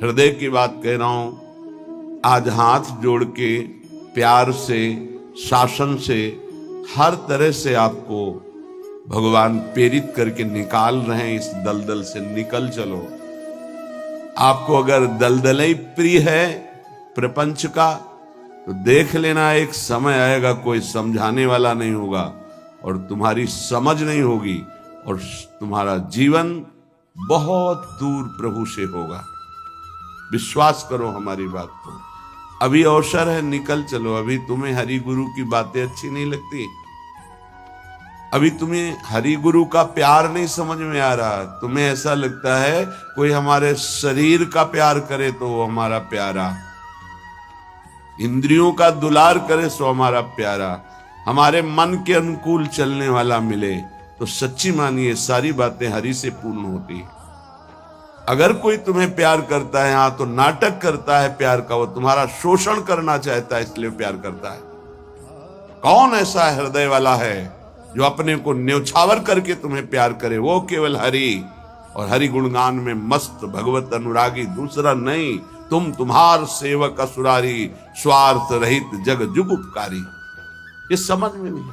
हृदय की बात कह रहा हूं। आज हाथ जोड़ के प्यार से, शासन से, हर तरह से आपको भगवान प्रेरित करके निकाल रहे हैं। इस दलदल से निकल चलो। आपको अगर दलदल ही प्रिय है प्रपंच का, तो देख लेना एक समय आएगा कोई समझाने वाला नहीं होगा और तुम्हारी समझ नहीं होगी और तुम्हारा जीवन बहुत दूर प्रभु से होगा। विश्वास करो हमारी बात को। अभी अवसर है, निकल चलो। अभी तुम्हें हरि गुरु की बातें अच्छी नहीं लगती, अभी तुम्हें हरि गुरु का प्यार नहीं समझ में आ रहा, तुम्हें ऐसा लगता है कोई हमारे शरीर का प्यार करे तो वो हमारा प्यारा, इंद्रियों का दुलार करे सो हमारा प्यारा, हमारे मन के अनुकूल चलने वाला मिले तो सच्ची मानिए सारी बातें हरि से पूर्ण होती है। अगर कोई तुम्हें प्यार करता है यहां तो नाटक करता है प्यार का, वो तुम्हारा शोषण करना चाहता है इसलिए प्यार करता है। कौन ऐसा हृदय वाला है जो अपने को न्यौछावर करके तुम्हें प्यार करे? वो केवल हरि और हरि गुणगान में मस्त भगवत अनुरागी, दूसरा नहीं। तुम तुम्हार सेवक असुरारी, स्वार्थ रहित जग जुग उपकारी। ये समझ में नहीं।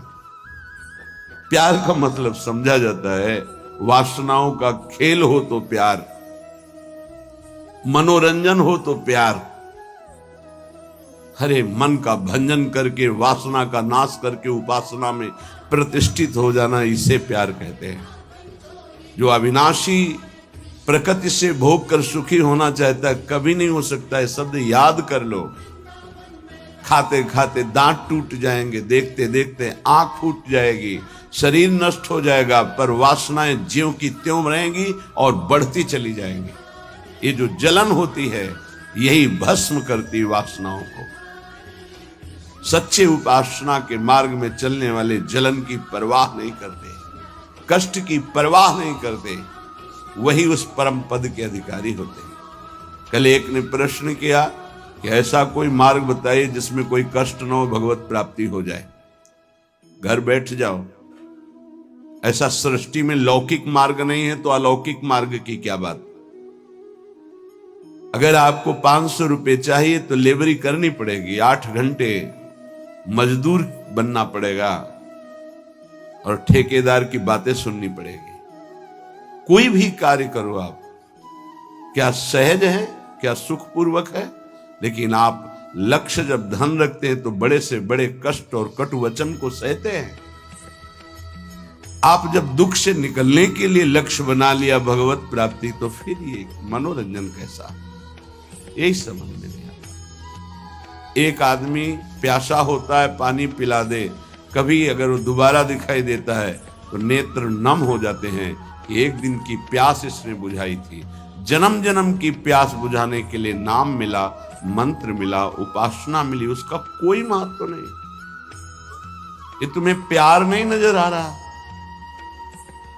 प्यार का मतलब समझा जाता है वासनाओं का खेल हो तो प्यार, मनोरंजन हो तो प्यार, हरे मन का भंजन करके वासना का नाश करके उपासना में प्रतिष्ठित हो जाना, इसे प्यार कहते हैं। जो अविनाशी प्रकृति से भोग कर सुखी होना चाहता है कभी नहीं हो सकता है। शब्द याद कर लो। खाते खाते दांत टूट जाएंगे, देखते देखते आंख फूट जाएगी, शरीर नष्ट हो जाएगा, पर वासनाएं ज्यों की त्यों रहेंगी और बढ़ती चली जाएंगी। ये जो जलन होती है यही भस्म करती वासनाओं को। सच्चे उपासना के मार्ग में चलने वाले जलन की परवाह नहीं करते, कष्ट की परवाह नहीं करते, वही उस परम पद के अधिकारी होते हैं। कल एक ने प्रश्न किया कि ऐसा कोई मार्ग बताइए जिसमें कोई कष्ट न हो, भगवत प्राप्ति हो जाए। घर बैठ जाओ। ऐसा सृष्टि में लौकिक मार्ग नहीं है तो अलौकिक मार्ग की क्या बात। अगर आपको 500 रुपए चाहिए तो लेबरी करनी पड़ेगी, 8 घंटे मजदूर बनना पड़ेगा और ठेकेदार की बातें सुननी पड़ेगी। कोई भी कार्य करो आप, क्या सहज है, क्या सुखपूर्वक है, लेकिन आप लक्ष्य जब धन रखते हैं तो बड़े से बड़े कष्ट और कटु वचन को सहते हैं। आप जब दुख से निकलने के लिए लक्ष्य बना लिया भगवत प्राप्ति, तो फिर ये मनोरंजन कैसा, यही समझ में नहीं आता। एक आदमी प्यासा होता है, पानी पिला दे, कभी अगर वो दोबारा दिखाई देता है तो नेत्र नम हो जाते हैं कि एक दिन की प्यास इसने बुझाई थी। जन्म जन्म की प्यास बुझाने के लिए नाम मिला, मंत्र मिला, उपासना मिली, उसका कोई महत्व नहीं। ये तुम्हें प्यार नहीं नजर आ रहा?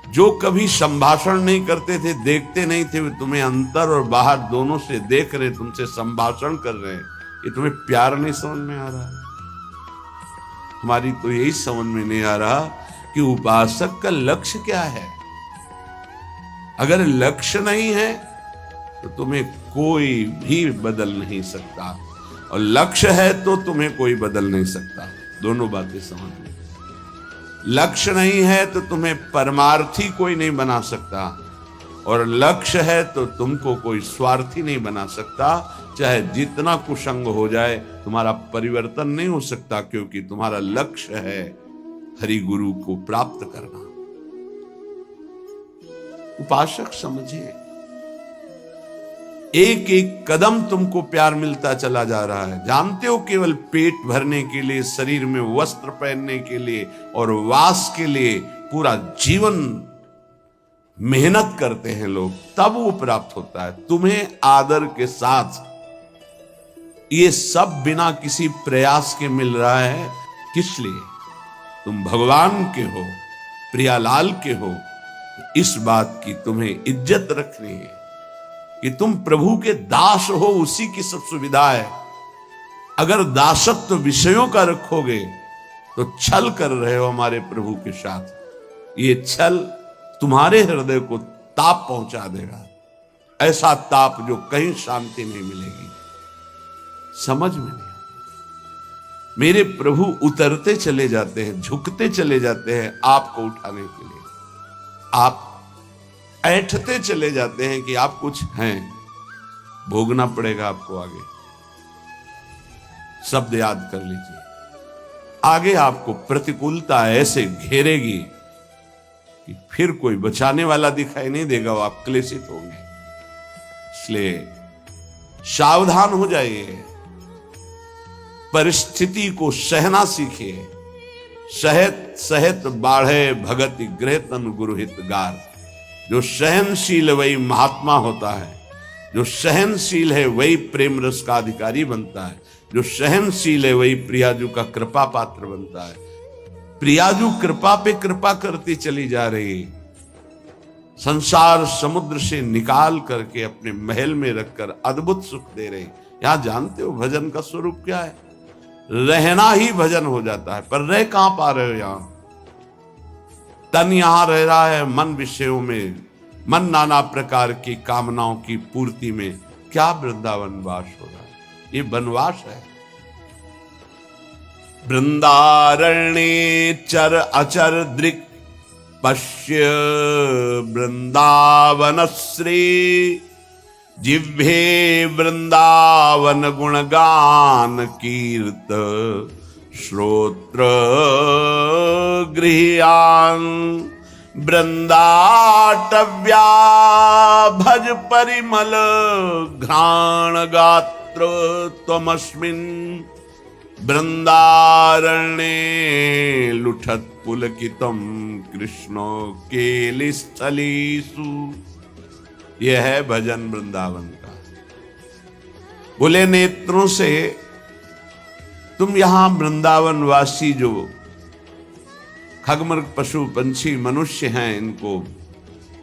जो कभी संभाषण नहीं करते थे, देखते नहीं थे, वे तुम्हें अंतर और बाहर दोनों से देख रहे, तुमसे संभाषण कर रहे हैं, ये तुम्हें प्यार नहीं समझ में आ रहा? हमारी तो यही समझ में नहीं आ रहा कि उपासक का लक्ष्य क्या है। अगर लक्ष्य नहीं है तो तुम्हें कोई भी बदल नहीं सकता, और लक्ष्य है तो तुम्हें कोई बदल नहीं सकता। दोनों बातें समझ लो। लक्ष्य नहीं है तो तुम्हें परमार्थी कोई नहीं बना सकता, और लक्ष्य है तो तुमको कोई स्वार्थी नहीं बना सकता। चाहे जितना कुसंग हो जाए, तुम्हारा परिवर्तन नहीं हो सकता, क्योंकि तुम्हारा लक्ष्य है हरि गुरु को प्राप्त करना। उपासक समझिए, एक एक कदम तुमको प्यार मिलता चला जा रहा है। जानते हो, केवल पेट भरने के लिए, शरीर में वस्त्र पहनने के लिए और वास के लिए पूरा जीवन मेहनत करते हैं लोग, तब वो प्राप्त होता है। तुम्हें आदर के साथ ये सब बिना किसी प्रयास के मिल रहा है। किस लिए? तुम भगवान के हो, प्रियालाल के हो। इस बात की तुम्हें इज्जत रखनी है कि तुम प्रभु के दास हो, उसी की सब सुविधा है। अगर दासत्व विषयों का रखोगे तो छल कर रहे हो हमारे प्रभु के साथ। ये छल तुम्हारे हृदय को ताप पहुंचा देगा। ऐसा ताप जो कहीं शांति नहीं मिलेगी। समझ में नहीं। मेरे प्रभु उतरते चले जाते हैं, झुकते चले जाते हैं आपको उठाने के लिए। आप ऐंठते चले जाते हैं कि आप कुछ हैं, भोगना पड़ेगा आपको आगे। शब्द याद कर लीजिए। आगे आपको प्रतिकूलता ऐसे घेरेगी कि फिर कोई बचाने वाला दिखाई नहीं देगा, वो आप क्लेशित होंगे। इसलिए सावधान हो जाइए, परिस्थिति को सहना सीखिए। सहत सहत बाढ़े भगति गृह तन गुरुहित गार। जो सहनशील वही महात्मा होता है, जो सहनशील है वही प्रेम रस का अधिकारी बनता है, जो सहनशील है वही प्रियाजू का कृपा पात्र बनता है। प्रियाजू कृपा पे कृपा करती चली जा रही, संसार समुद्र से निकाल करके अपने महल में रखकर अद्भुत सुख दे रही। यहां जानते हो भजन का स्वरूप क्या है? रहना ही भजन हो जाता है। पर रह कहां पा रहे हो? यहां तन यहां रह रहा है, मन विषयों में, मन नाना प्रकार की कामनाओं की पूर्ति में। क्या वृंदावन वास हो रहा है? ये वनवास है। वृंदारण्ये चर अचर दृक् पश्य वृंदावन श्री। जिह्वे वृंदावन गुणगान कीर्त श्रोत्र गृह्यान। वृंदाटव्या भज परिमल घ्राण गात्र त्वमस्मिन्। वृंदारण्ये लुठत पुलकितम कृष्णो केलिस्थलीसु। यह है भजन वृंदावन का। बोले नेत्रों से तुम यहां वृंदावन वासी जो खगमृग पशु पंछी मनुष्य हैं, इनको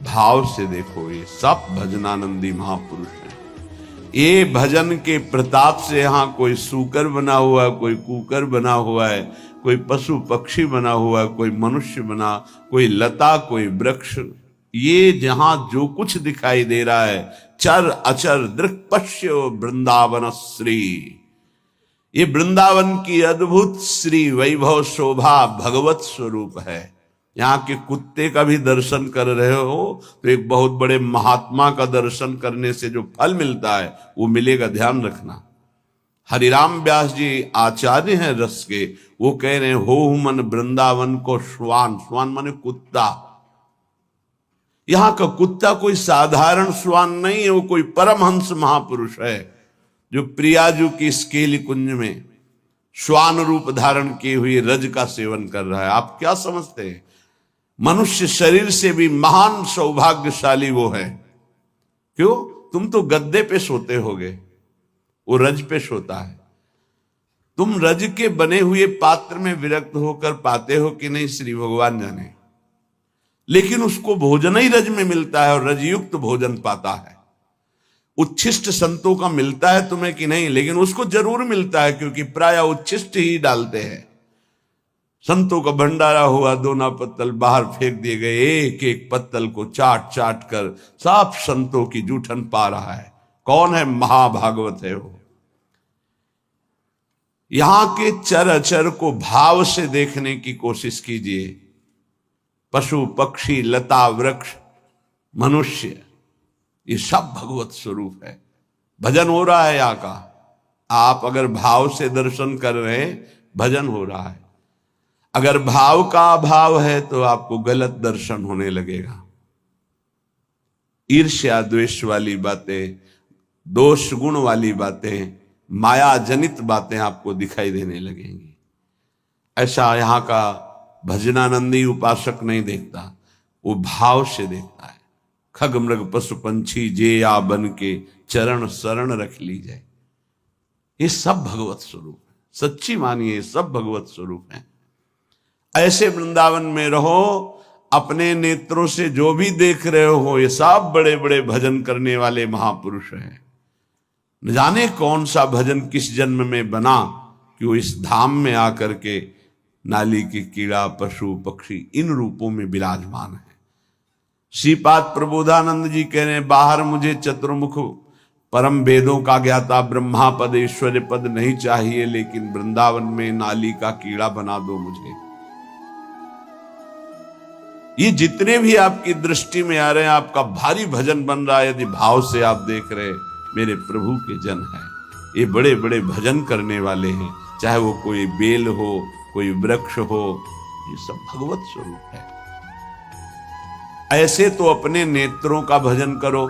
भाव से देखो। ये सब भजनानंदी महापुरुष हैं। ये भजन के प्रताप से यहां कोई सूकर बना हुआ है, कोई कुकर बना हुआ है, कोई पशु पक्षी बना हुआ है, कोई मनुष्य बना, कोई लता, कोई वृक्ष। ये जहां जो कुछ दिखाई दे रहा है, चर अचर दृक् पश्य वृंदावन श्री। ये वृंदावन की अद्भुत श्री वैभव शोभा भगवत स्वरूप है। यहाँ के कुत्ते का भी दर्शन कर रहे हो तो एक बहुत बड़े महात्मा का दर्शन करने से जो फल मिलता है वो मिलेगा, ध्यान रखना। हरिराम व्यास जी आचार्य हैं रस के, वो कह रहे हैं हो मन वृंदावन को श्वान। श्वान माने कुत्ता। यहां का कुत्ता कोई साधारण श्वान नहीं है, वो कोई परमहंस महापुरुष है जो प्रियाजू की स्केली कुंज में श्वान रूप धारण किए हुए रज का सेवन कर रहा है। आप क्या समझते हैं? मनुष्य शरीर से भी महान सौभाग्यशाली वो है। क्यों? तुम तो गद्दे पे सोते होगे, वो रज पे सोता है। तुम रज के बने हुए पात्र में विरक्त होकर पाते हो कि नहीं, श्री भगवान जाने। लेकिन उसको भोजन ही रज में मिलता है और रजयुक्त भोजन पाता है। उच्छिष्ट संतों का मिलता है तुम्हें कि नहीं, लेकिन उसको जरूर मिलता है क्योंकि प्राय उच्छिष्ट ही डालते हैं। संतों का भंडारा हुआ, दोना पत्तल बाहर फेंक दिए गए, एक एक पत्तल को चाट चाट कर साफ संतों की जूठन पा रहा है। कौन है? महाभागवत है वो। यहां के चर अचर को भाव से देखने की कोशिश कीजिए। पशु पक्षी लता वृक्ष मनुष्य, ये सब भगवत स्वरूप है। भजन हो रहा है यहाँ का। आप अगर भाव से दर्शन कर रहे हैं, भजन हो रहा है। अगर भाव का अभाव है तो आपको गलत दर्शन होने लगेगा। ईर्ष्या द्वेष वाली बातें, दोष गुण वाली बातें, माया जनित बातें आपको दिखाई देने लगेंगी। ऐसा यहाँ का भजनानंदी उपासक नहीं देखता, वो भाव से देखता है। खग मृग पशु पंछी जे या बन के चरण शरण रख ली जाए। ये सब भगवत स्वरूप है। सच्ची मानिए, सब भगवत स्वरूप है। ऐसे वृंदावन में रहो, अपने नेत्रों से जो भी देख रहे हो ये सब बड़े बड़े भजन करने वाले महापुरुष हैं। न जाने कौन सा भजन किस जन्म में बना कि वो इस धाम में आकर के नाली के कीड़ा पशु पक्षी इन रूपों में विराजमान है। श्रीपाद प्रबोधानंद जी कह रहे हैं, बाहर मुझे चतुर्मुख परम वेदों का ज्ञाता ब्रह्मा पद ऐश्वर्य पद नहीं चाहिए, लेकिन वृंदावन में नाली का कीड़ा बना दो मुझे। ये जितने भी आपकी दृष्टि में आ रहे हैं, आपका भारी भजन बन रहा है, यदि भाव से आप देख रहे मेरे प्रभु के जन हैं, ये बड़े बड़े भजन करने वाले हैं, चाहे वो कोई बेल हो, कोई वृक्ष हो, ये सब भगवत स्वरूप है। ऐसे तो अपने नेत्रों का भजन करो,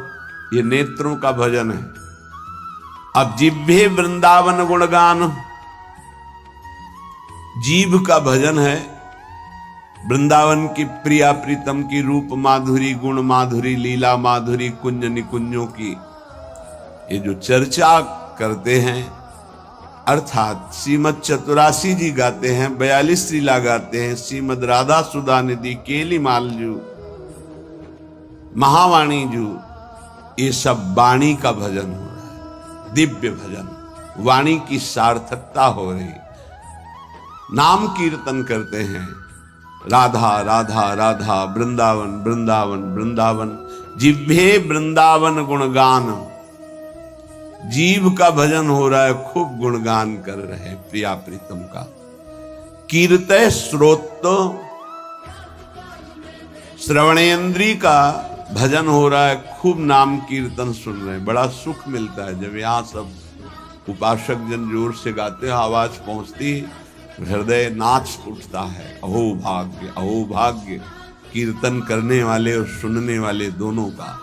ये नेत्रों का भजन है। अब जिह्वे वृंदावन गुणगान, जीभ का भजन है वृंदावन की प्रिया प्रीतम की रूप माधुरी, गुण माधुरी, लीला माधुरी, कुंज निकुंजों की ये जो चर्चा करते हैं, अर्थात श्रीमद चतुरासी जी गाते हैं, 42 लीला गाते हैं, श्रीमद राधा सुधा निधि, केली मालजू, महावाणी जू, ये सब वाणी का भजन हो रहा है, दिव्य भजन, वाणी की सार्थकता हो रही। नाम कीर्तन करते हैं, राधा राधा राधा, वृंदावन वृंदावन वृंदावन, जिह्वे वृंदावन गुणगान, जीव का भजन हो रहा है, खूब गुणगान कर रहे हैं प्रिया प्रीतम का। कीर्तय श्रोत, श्रवणेन्द्री का भजन हो रहा है, खूब नाम कीर्तन सुन रहे हैं, बड़ा सुख मिलता है जब यहाँ सब उपासक जन जोर से गाते हैं, आवाज पहुंचती, हृदय नाच उठता है। अहो भाग्य, अहो भाग्य, कीर्तन करने वाले और सुनने वाले दोनों का।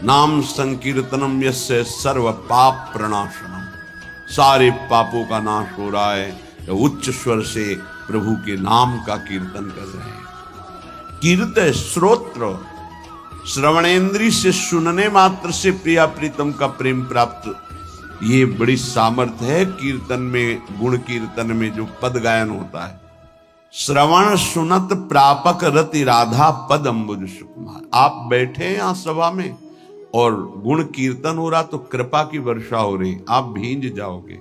नाम संकीर्तनम यस्य सर्व पाप प्रणाशनम, सारे पापों का नाश हो रहा है, तो उच्च स्वर से प्रभु के नाम का कीर्तन कर रहे हैं। कीर्तन श्रोत्र, श्रवणेन्द्री से सुनने मात्र से प्रिया प्रीतम का प्रेम प्राप्त, ये बड़ी सामर्थ्य है कीर्तन में, गुण कीर्तन में जो पद गायन होता है। श्रवण सुनत प्रापक रति राधा पद अम्बुज सुकुमार। आप बैठे हैं यहाँ सभा में और गुण कीर्तन हो रहा तो कृपा की वर्षा हो रही, आप भींज जाओगे।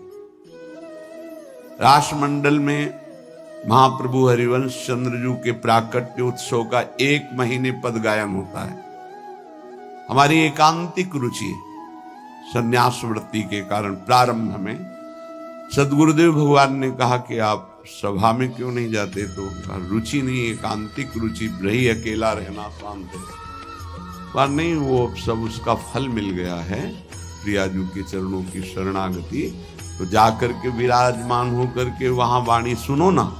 रासमंडल में महाप्रभु हरिवंश चंद्रजू के प्राकट्य उत्सव का 1 महीने पद गायन होता है। हमारी एकांतिक रुचि संन्यास वृत्ति के कारण प्रारंभ में सदगुरुदेव भगवान ने कहा कि आप सभा में क्यों नहीं जाते, तो रुचि नहीं, एकांतिक रुचि, रही अकेला रहना शांत है, पर नहीं, वो सब उसका फल मिल गया है प्रियाजू के चरणों की शरणागति। तो जाकर के विराजमान होकर के वहां वाणी सुनो ना,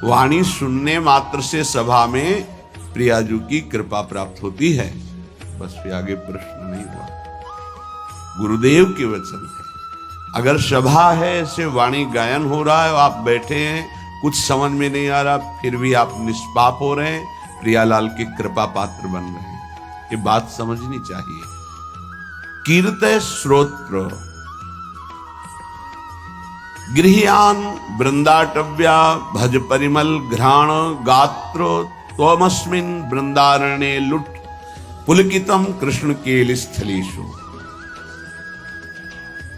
वाणी सुनने मात्र से सभा में प्रियाजू की कृपा प्राप्त होती है। बस फिर आगे प्रश्न नहीं हुआ, गुरुदेव के वचन है। अगर सभा है, ऐसे वाणी गायन हो रहा है, आप बैठे हैं, कुछ समझ में नहीं आ रहा, फिर भी आप निष्पाप हो रहे हैं, प्रियालाल की कृपा पात्र बन रहे हैं, ये बात समझनी चाहिए। कीर्तय श्रोत्र, गृह्यान वृंदाटव्या, भज परिमल घ्राण गात्र, त्वमस्मिन् वृंदारण्ये लुट पुलकितम कृष्ण केल स्थलीषु।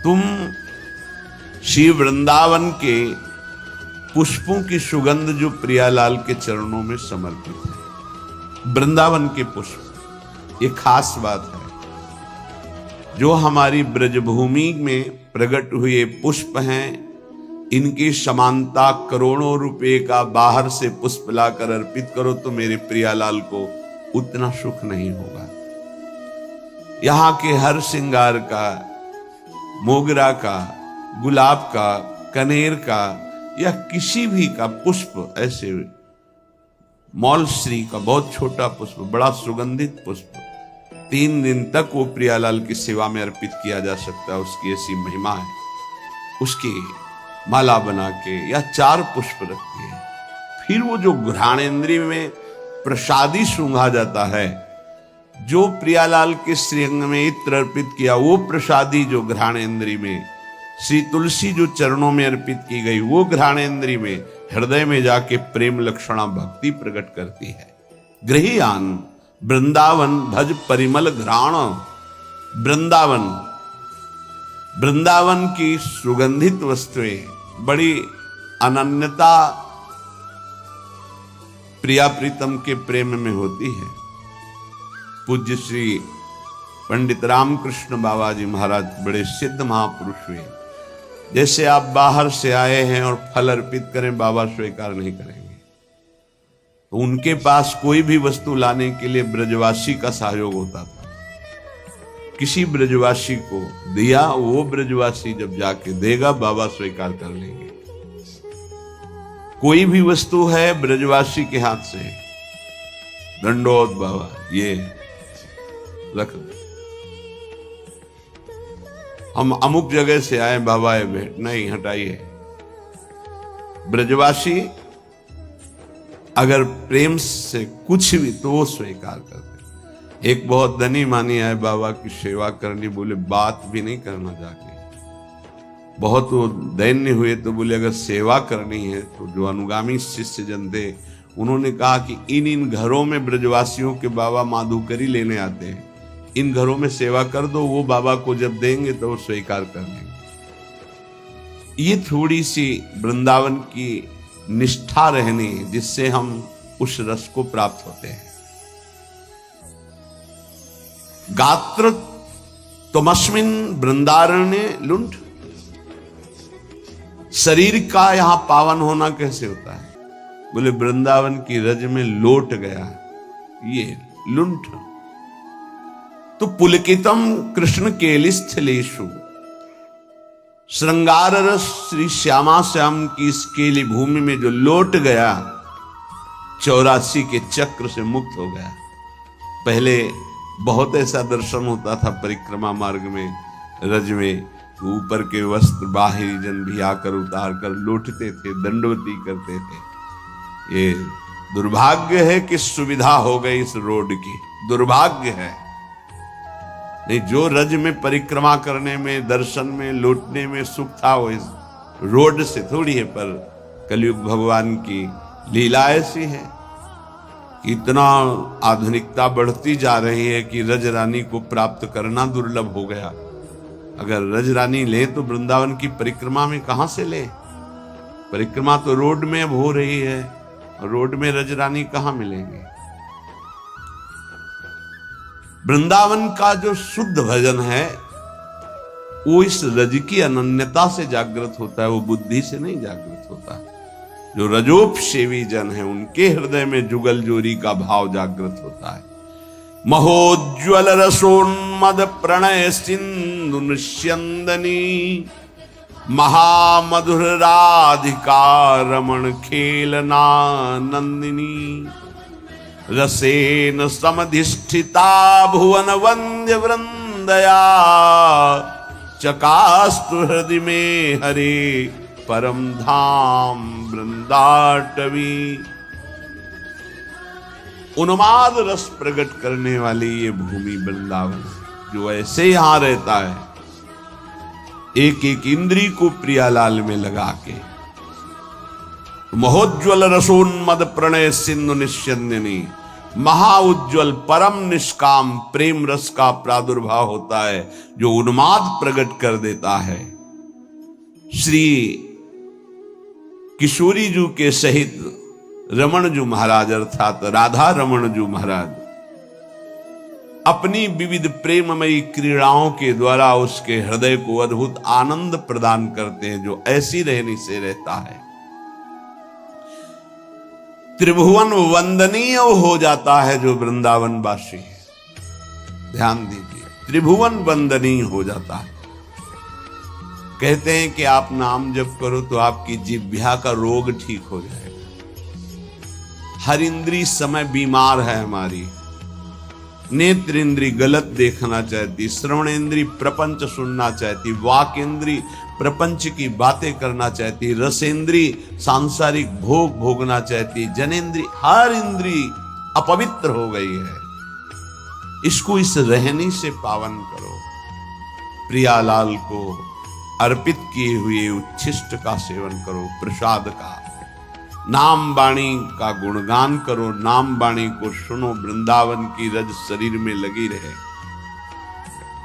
तुम श्री वृंदावन के पुष्पों की सुगंध जो प्रियालाल के चरणों में समर्पित है, वृंदावन के पुष्प, ये खास बात है। जो हमारी ब्रजभूमि में प्रकट हुए पुष्प हैं, इनकी समानता करोड़ों रुपए का बाहर से पुष्प लाकर अर्पित करो तो मेरे प्रियालाल को उतना सुख नहीं होगा। यहाँ के हर श्रृंगार का, मोगरा का, गुलाब का, कनेर का या किसी भी का पुष्प, ऐसे मौलश्री का बहुत छोटा पुष्प, बड़ा सुगंधित पुष्प, 3 दिन तक वो प्रियालाल की सेवा में अर्पित किया जा सकता है, उसकी ऐसी महिमा है। उसकी माला बना के या 4 पुष्प रखती है। फिर वो जो घ्राणेन्द्रिय में प्रसादी सूंघा जाता है, जो प्रियालाल के श्रीअंग में इत्र अर्पित किया, वो प्रसादी जो घ्राणेन्द्रिय में, श्री तुलसी जो चरणों में अर्पित की गई, वो घ्राणेन्द्रिय में, हृदय में जाके प्रेम लक्षणा भक्ति प्रकट करती है। गृह्यान वृंदावन भज परिमल घ्राण, वृंदावन, वृंदावन की सुगंधित वस्तुएं, बड़ी अनन्यता प्रिया प्रीतम के प्रेम में होती है। पूज्य श्री पंडित रामकृष्ण बाबा जी महाराज बड़े सिद्ध महापुरुष हुए। जैसे आप बाहर से आए हैं और फल अर्पित करें, बाबा स्वीकार नहीं करेंगे। तो उनके पास कोई भी वस्तु लाने के लिए ब्रजवासी का सहयोग होता था। किसी ब्रजवासी को दिया, वो ब्रजवासी जब जाके देगा बाबा स्वीकार कर लेंगे। कोई भी वस्तु है ब्रजवासी के हाथ से, दंडोत बाबा ये रख दो। हम अमुक जगह से आए बाबा, ये भेंट नहीं, हटाइए। ब्रजवासी अगर प्रेम से कुछ भी तो वो स्वीकार करते। एक बहुत धनी मानी आए बाबा की सेवा करनी, बोले बात भी नहीं करना जाके। बहुत वो दैन्य हुए तो बोले अगर सेवा करनी है तो जो अनुगामी शिष्य जन थे उन्होंने कहा कि इन घरों में ब्रजवासियों के बाबा माधुकरी लेने आते हैं, इन घरों में सेवा कर दो, वो बाबा को जब देंगे तो वो स्वीकार कर लेंगे। ये थोड़ी सी वृंदावन की निष्ठा रहनी जिससे हम उस रस को प्राप्त होते हैं। गात्र तुमस्मिन वृंदारण्य लुंठ, शरीर का यहां पावन होना कैसे होता है? बोले वृंदावन की रज में लोट गया ये लुंठ। तो पुलकितम कृष्ण केलिस्थलेषु, श्रृंगार रस श्री श्यामा श्याम की इस केली भूमि में जो लोट गया, 84 के चक्र से मुक्त हो गया। पहले बहुत ऐसा दर्शन होता था परिक्रमा मार्ग में, रज में, ऊपर के वस्त्र बाहरी जन भी आकर उतार कर लौटते थे, दंडवती करते थे। ये दुर्भाग्य है कि सुविधा हो गई इस रोड की, दुर्भाग्य है। नहीं, जो रज में परिक्रमा करने में, दर्शन में, लौटने में सुख था वो इस रोड से थोड़ी है। पर कलयुग भगवान की लीला ऐसी है, इतना आधुनिकता बढ़ती जा रही है कि रज रानी को प्राप्त करना दुर्लभ हो गया। अगर रज रानी ले तो वृंदावन की परिक्रमा में कहां से ले? परिक्रमा तो रोड में अब हो रही है, और रोड में रज रानी कहां मिलेंगे? वृंदावन का जो शुद्ध भजन है वो इस रज की अनन्यता से जागृत होता है, वो बुद्धि से नहीं जागृत होता। जो रजोपसेवी जन है उनके हृदय में जुगल जोरी का भाव जागृत होता है। महोज्वल रसोन्मद प्रणय सिंधु नृस्यंदनी, महामधुर राधिका रमण खेलना नंदिनी, रसेन समधिष्ठिता भुवन वंद्य वृंदया, चकास्तु हृदय में हरे परम धाम वृंदाटवी। उन्माद रस प्रकट करने वाली ये भूमि वृंदावन, जो ऐसे यहां रहता है, एक एक इंद्री को प्रियालाल में लगा के। महोज्वल रसोन्मद प्रणय सिंधु निश्चंदिनी, महाउज्ज्वल परम निष्काम प्रेम रस का प्रादुर्भाव होता है जो उन्माद प्रकट कर देता है। श्री किशोरी जी के सहित रमण जी महाराज अर्थात राधा रमण जी महाराज अपनी विविध प्रेममयी क्रीड़ाओं के द्वारा उसके हृदय को अद्भुत आनंद प्रदान करते हैं, जो ऐसी रहनी से रहता है। त्रिभुवन वंदनीय हो जाता है जो वृंदावन वासी है। ध्यान दीजिए, त्रिभुवन वंदनीय हो जाता है। कहते हैं कि आप नाम जप करो तो आपकी जिह्वा का रोग ठीक हो जाएगा। हर इंद्री समय बीमार है हमारी। नेत्र इंद्री गलत देखना चाहती, श्रवण इंद्री प्रपंच सुनना चाहती, वाक इंद्री प्रपंच की बातें करना चाहती, रसेंद्री सांसारिक भोग भोगना चाहती, जनेन्द्री हर इंद्री अपवित्र हो गई है। इसको इस रहनी से पावन करो। प्रियालाल को अर्पित किए हुए उच्छिष्ट का सेवन करो, प्रसाद का। नाम वाणी का गुणगान करो, नाम वाणी को सुनो, वृंदावन की रज शरीर में लगी रहे।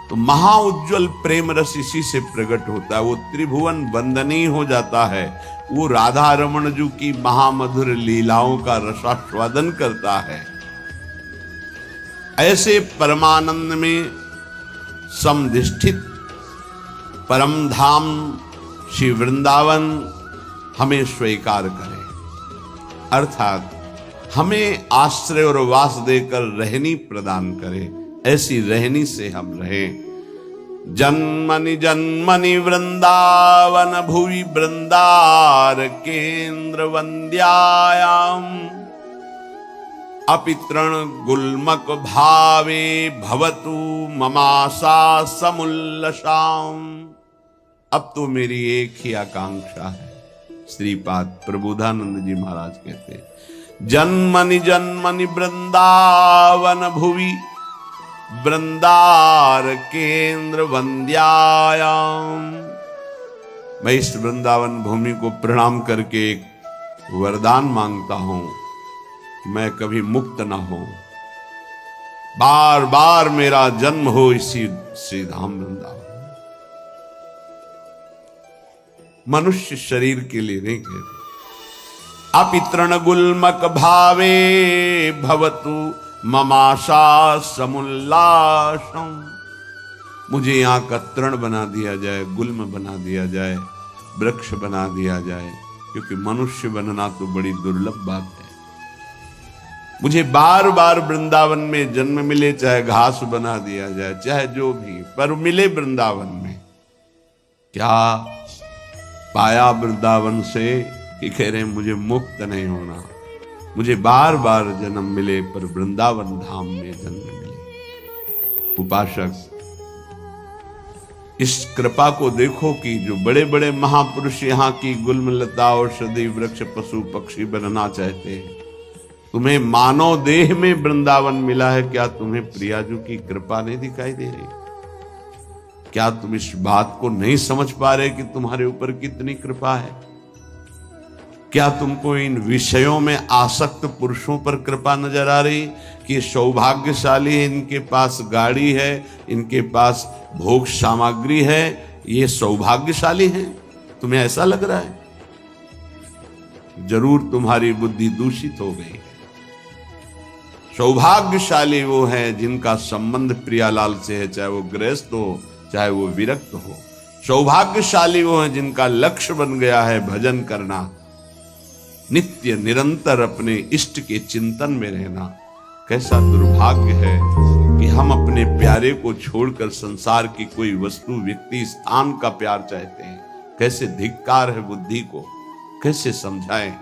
तो महाउज्ज्वल प्रेम रस इसी से प्रकट होता है। वो त्रिभुवन वंदनीय हो जाता है। वो राधा रमण जी की महामधुर लीलाओं का रसास्वादन करता है। ऐसे परमानंद में समधिष्ठित परम धाम श्री वृंदावन हमें स्वीकार करे, अर्थात हमें आश्रय और वास देकर रहनी प्रदान करे। ऐसी रहनी से हम रहें। जन्मनि जन्मनि वृंदावन भुवि वृंदार केंद्र वंद्यायाम अपितृण गुल्मक भावे भवतु ममाशा समुल्लसाम। अब तो मेरी एक ही आकांक्षा है। श्रीपाद प्रबोधानंद जी महाराज कहते हैं, जन्मनि जन्मनि वृंदावन भुवि वृंदार केंद्र वंद्यायाम। मैं इस वृंदावन भूमि को प्रणाम करके एक वरदान मांगता हूं कि मैं कभी मुक्त ना हो, बार बार मेरा जन्म हो इसी श्रीधाम वृंदावन। मनुष्य शरीर के लिए नहीं कहते। अपितृण गुल्मक भावे भवतु ममाशा समुल्लासम। मुझे यहां का तृण बना दिया जाए, गुल्म बना दिया जाए, वृक्ष बना दिया जाए, क्योंकि मनुष्य बनना तो बड़ी दुर्लभ बात है। मुझे बार बार वृंदावन में जन्म मिले, चाहे घास बना दिया जाए, चाहे जो भी, पर मिले वृंदावन में। क्या पाया वृंदावन से कि कह रहे मुझे मुक्त नहीं होना, मुझे बार बार जन्म मिले पर वृंदावन धाम में जन्म मिले। उपासक, इस कृपा को देखो कि जो बड़े बड़े महापुरुष यहाँ की गुल्मलता औषधि वृक्ष पशु पक्षी बनना चाहते हैं, तुम्हें मानव देह में वृंदावन मिला है। क्या तुम्हें प्रियाजू की कृपा नहीं दिखाई दे रही? क्या तुम इस बात को नहीं समझ पा रहे कि तुम्हारे ऊपर कितनी कृपा है? क्या तुमको इन विषयों में आसक्त पुरुषों पर कृपा नजर आ रही कि सौभाग्यशाली है, इनके पास गाड़ी है, इनके पास भोग सामग्री है, ये सौभाग्यशाली है? तुम्हें ऐसा लग रहा है? जरूर तुम्हारी बुद्धि दूषित हो गई। सौभाग्यशाली वो है जिनका संबंध प्रियालाल से है, चाहे वो गृहस्थ हो चाहे वो विरक्त हो। सौभाग्यशाली वो है जिनका लक्ष्य बन गया है भजन करना, नित्य निरंतर अपने इष्ट के चिंतन में रहना। कैसा दुर्भाग्य है कि हम अपने प्यारे को छोड़कर संसार की कोई वस्तु व्यक्ति स्थान का प्यार चाहते हैं। कैसे धिक्कार है बुद्धि को, कैसे समझाएं?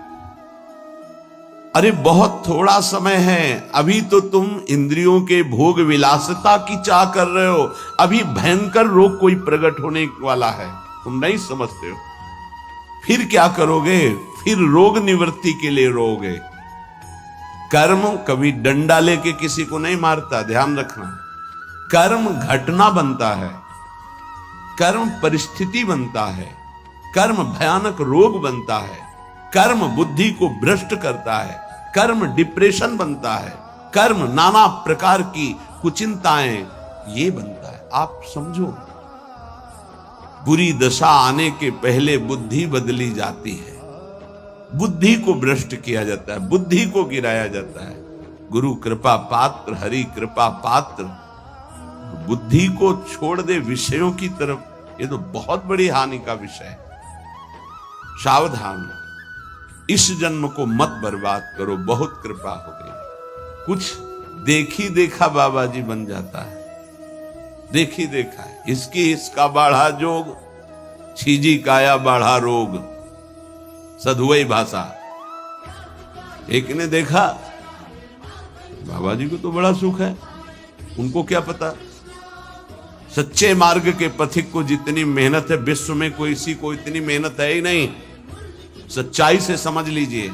अरे बहुत थोड़ा समय है, अभी तो तुम इंद्रियों के भोग विलासिता की चाह कर रहे हो। अभी भयंकर रोग कोई प्रकट होने वाला है, तुम नहीं समझते हो। फिर क्या करोगे? फिर रोग निवृत्ति के लिए रोगे। कर्म कभी डंडा लेके किसी को नहीं मारता, ध्यान रखना। कर्म घटना बनता है, कर्म परिस्थिति बनता है, कर्म भयानक रोग बनता है, कर्म बुद्धि को भ्रष्ट करता है, कर्म डिप्रेशन बनता है, कर्म नाना प्रकार की कुचिंताएं ये बनता है। आप समझो, बुरी दशा आने के पहले बुद्धि बदली जाती है, बुद्धि को भ्रष्ट किया जाता है, बुद्धि को गिराया जाता है। गुरु कृपा पात्र, हरि कृपा पात्र, बुद्धि को छोड़ दे विषयों की तरफ, ये तो बहुत बड़ी हानि का विषय है। सावधान, इस जन्म को मत बर्बाद करो, बहुत कृपा हो गई। कुछ देखी देखा बाबा जी बन जाता है, देखी देखा है। इसका बाढ़ा जोग, छीजी काया बाढ़ा रोग, सधुवई भाषा। एक ने देखा बाबा जी को तो बड़ा सुख है, उनको क्या पता सच्चे मार्ग के पथिक को जितनी मेहनत है विश्व में कोई सी को इतनी मेहनत है ही नहीं। सच्चाई से समझ लीजिए,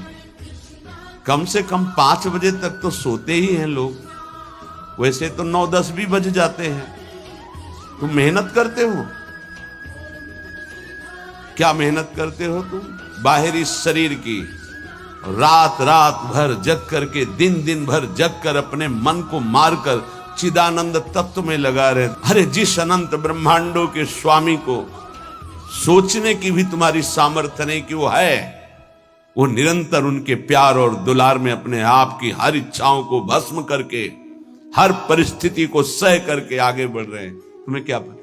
कम से कम 5 बजे तक तो सोते ही हैं लोग, वैसे तो 9-10 भी बज जाते हैं। तुम मेहनत करते हो, क्या मेहनत करते हो तुम? बाहरी शरीर की, रात रात भर जग करके, दिन दिन भर जग कर अपने मन को मारकर चिदानंद तत्व में लगा रहे। अरे जिस अनंत ब्रह्मांडों के स्वामी को सोचने की भी तुम्हारी सामर्थ्य नहीं कि वो है, वो निरंतर उनके प्यार और दुलार में अपने आप की हर इच्छाओं को भस्म करके, हर परिस्थिति को सह करके आगे बढ़ रहे हैं। तुम्हें क्या पता,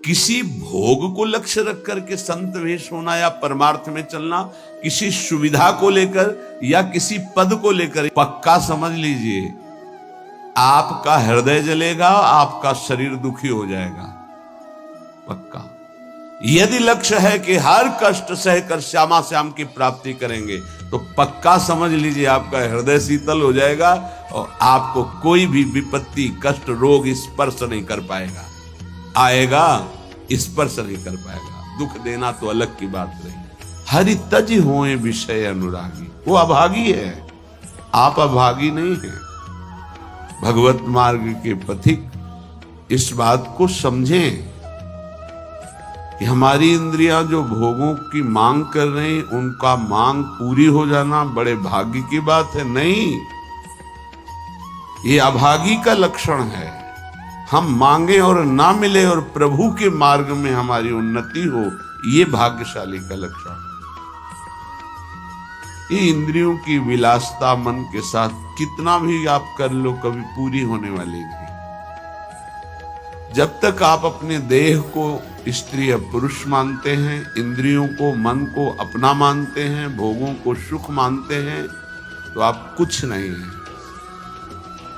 किसी भोग को लक्ष्य रख करके संत वेश होना या परमार्थ में चलना, किसी सुविधा को लेकर या किसी पद को लेकर, पक्का समझ लीजिए आपका हृदय जलेगा, आपका शरीर दुखी हो जाएगा, पक्का। यदि लक्ष्य है कि हर कष्ट सहकर श्यामा श्याम की प्राप्ति करेंगे, तो पक्का समझ लीजिए आपका हृदय शीतल हो जाएगा और आपको कोई भी विपत्ति, कष्ट, रोग स्पर्श नहीं कर पाएगा। आएगा, स्पर्श नहीं कर पाएगा। दुख देना तो अलग की बात रही। हरि तज होए विषय अनुरागी, वो अभागी है, आप अभागी नहीं है। भगवत मार्ग के पथिक इस बात को समझें कि हमारी इंद्रियां जो भोगों की मांग कर रही हैं, उनका मांग पूरी हो जाना बड़े भाग्य की बात है। नहीं, ये अभागी का लक्षण है। हम मांगे और ना मिले और प्रभु के मार्ग में हमारी उन्नति हो, ये भाग्यशाली का लक्षण। ये इंद्रियों की विलासता मन के साथ कितना भी आप कर लो, कभी पूरी होने वाली नहीं। जब तक आप अपने देह को स्त्री या पुरुष मानते हैं, इंद्रियों को, मन को अपना मानते हैं, भोगों को सुख मानते हैं, तो आप कुछ नहीं हैं।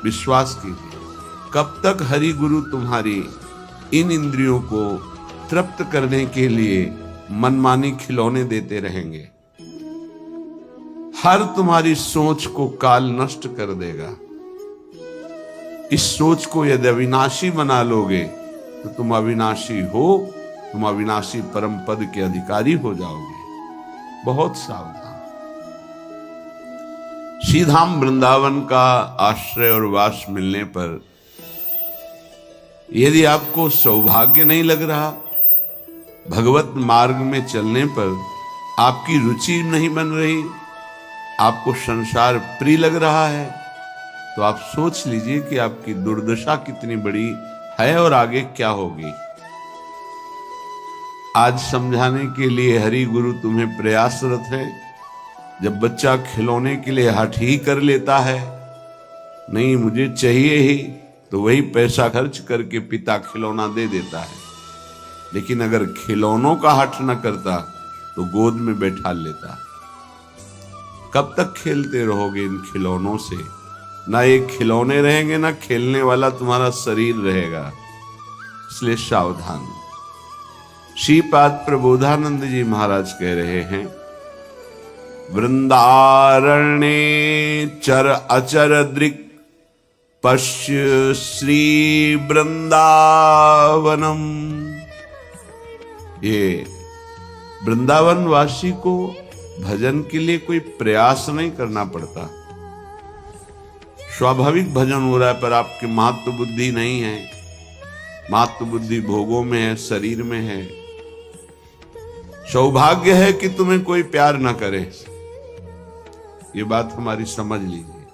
विश्वास कीजिए, कब तक हरि गुरु तुम्हारी इन इंद्रियों को तृप्त करने के लिए मनमानी खिलौने देते रहेंगे। हर तुम्हारी सोच को काल नष्ट कर देगा। इस सोच को यदि अविनाशी बना लोगे तो तुम अविनाशी हो, तुम अविनाशी परम पद के अधिकारी हो जाओगे। बहुत सावधान। श्रीधाम वृंदावन का आश्रय और वास मिलने पर यदि आपको सौभाग्य नहीं लग रहा, भगवत मार्ग में चलने पर आपकी रुचि नहीं बन रही, आपको संसार प्रिय लग रहा है, तो आप सोच लीजिए कि आपकी दुर्दशा कितनी बड़ी है और आगे क्या होगी। आज समझाने के लिए हरि गुरु तुम्हें प्रयासरत है। जब बच्चा खिलौने के लिए हठ ही कर लेता है, नहीं मुझे चाहिए ही, तो वही पैसा खर्च करके पिता खिलौना दे देता है। लेकिन अगर खिलौनों का हठ न करता तो गोद में बैठा लेता। कब तक खेलते रहोगे इन खिलौनों से? ना ये खिलौने रहेंगे, ना खेलने वाला तुम्हारा शरीर रहेगा। इसलिए सावधान। श्रीपाद प्रबोधानंद जी महाराज कह रहे हैं, वृंदारण्ये चर अचर दृक् पश्य श्री वृंदावनम। ये वृंदावन वासी को भजन के लिए कोई प्रयास नहीं करना पड़ता। स्वाभाविक भजन हो रहा है, पर आपकी महत्व बुद्धि नहीं है। महत्व बुद्धि भोगों में है, शरीर में है। सौभाग्य है कि तुम्हें कोई प्यार ना करे। ये बात हमारी समझ लीजिए,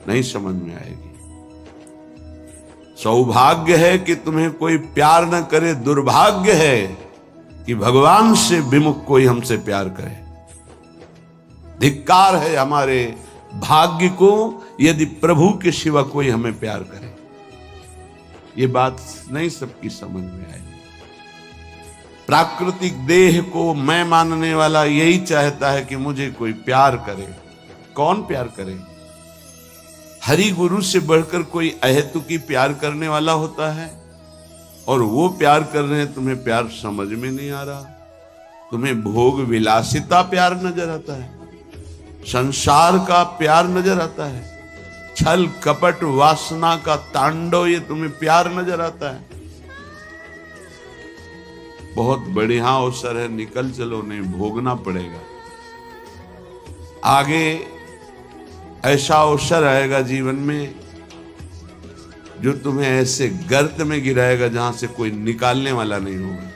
नहीं समझ में आएगी। सौभाग्य है कि तुम्हें कोई प्यार ना करे, दुर्भाग्य है कि भगवान से विमुख कोई हमसे प्यार करे। धिक्कार है हमारे भाग्य को यदि प्रभु के सिवा कोई हमें प्यार करे। ये बात नहीं सबकी समझ में आएगी। प्राकृतिक देह को मैं मानने वाला यही चाहता है कि मुझे कोई प्यार करे। कौन प्यार करे? हरि गुरु से बढ़कर कोई अहेतुकी प्यार करने वाला होता है, और वो प्यार कर रहे हैं, तुम्हें प्यार समझ में नहीं आ रहा। तुम्हें भोग विलासिता प्यार नजर आता है, संसार का प्यार नजर आता है, छल कपट वासना का तांडव ये तुम्हें प्यार नजर आता है। बहुत बढ़िया अवसर है, निकल चलो, नहीं भोगना पड़ेगा। आगे ऐसा अवसर आएगा जीवन में जो तुम्हें ऐसे गर्त में गिराएगा जहां से कोई निकालने वाला नहीं होगा।